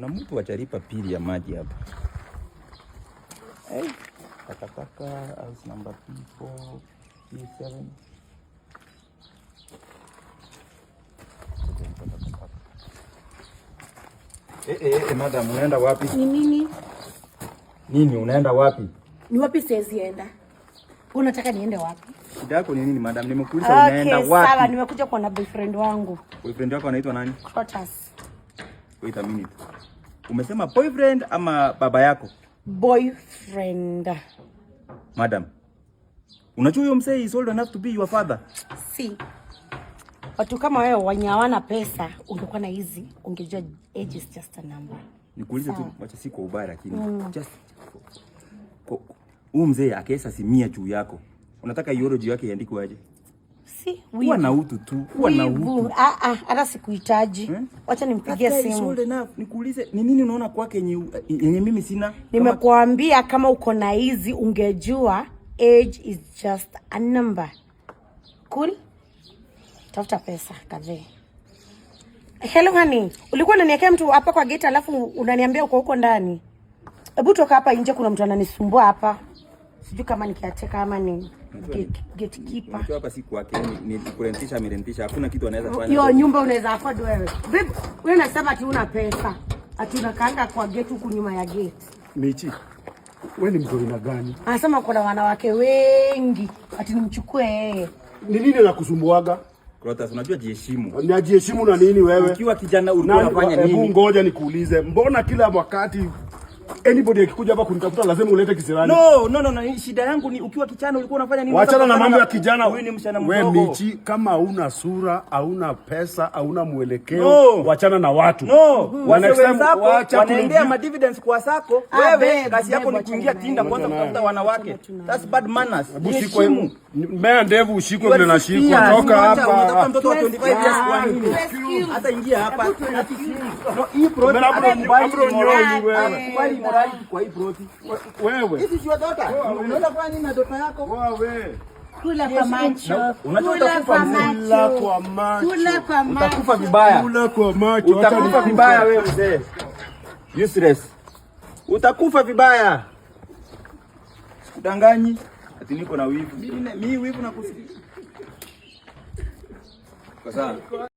kuna mtu atalipa pili ya maji hapa. Takataka house number P4 P7. Madam, unaenda wapi? Ni nini? Nini unaenda wapi? Ni wapi siwezi enda? Unataka niende wapi? Shida yako ni nini madam? Nimekuuliza unaenda wapi? Sawa, nimekuja kwa na boyfriend wangu. Boyfriend wako anaitwa nani? Protas. Wait a minute. Umesema boyfriend ama baba yako? Boyfriend. Madam, unajua huyo msee is old enough to be your father? Si. Watu kama wewe wenye hawana pesa, ungekuwa na hizi, ungejua age is just a number. Nikuulize tu, wacha si kwa ubaya lakini just huyo mzee akesa simia juu yako. Unataka hiyo juu yake iandikwe aje? Si, huwa na utu tu, huwa na utu. Hata sikuhitaji. Wacha nimpigie simu. Nikuulize, ni nini unaona kwake yenye mimi sina? Nimekuambia kama uko na hizi ungejua age is just a number. Cool? Tafuta pesa kadhe. Hello honey, ulikuwa unaniwekea mtu hapa kwa gate alafu unaniambia uko huko ndani. Hebu toka hapa nje, kuna mtu ananisumbua hapa. Sijui kama nikiateka ama ni gatekeeper. Mtu hapa si kwake, ni kurentisha mirentisha. Hakuna kitu anaweza fanya. Hiyo nyumba unaweza afford wewe. Vipi? Wewe unasema ati una pesa. Ati unakaanga kwa gate huku nyuma ya gate. Michi, wewe ni mtu ina gani? Anasema kuna wanawake wengi. Ati nimchukue yeye. Ni nini nakusumbuaga? Protas, unajua jiheshimu. Unajiheshimu na nini wewe? Ukiwa kijana ulikuwa unafanya nini? Hebu ngoja nikuulize. Mbona kila wakati anybody akikuja hapa kunitafuta lazima ulete kisirani? No. Shida yangu ni ukiwa kijana ulikuwa unafanya nini? Wachana na mambo ya kijana. Huyu ni msichana mdogo. Wewe Michi, kama hauna sura, hauna pesa, hauna mwelekeo, wachana na watu. Wanaendea ma dividends kwa sako. Wewe kazi yako ni kuingia Tinda kwanza kutafuta wanawake. That's bad manners. Ushikwe mbea ndevu, ushikwe vile na shikwa. Toka hapa. Unataka mtoto wa 25 years kwa nini? Hata ingia hapa. Hii project wewe morali kwa hii proti. Wewe. Hizi si watoto. Unaenda kwa nini na dota yako? Wewe. Kula kwa macho. Unataka kufa kula kwa macho. Kula kwa macho. Utakufa vibaya. Kula kwa macho. Utakufa vibaya wewe mzee. Useless. Utakufa vibaya. Sikudanganyi. Ati niko na wivu. Mimi wivu na kusikia. Kwa sawa.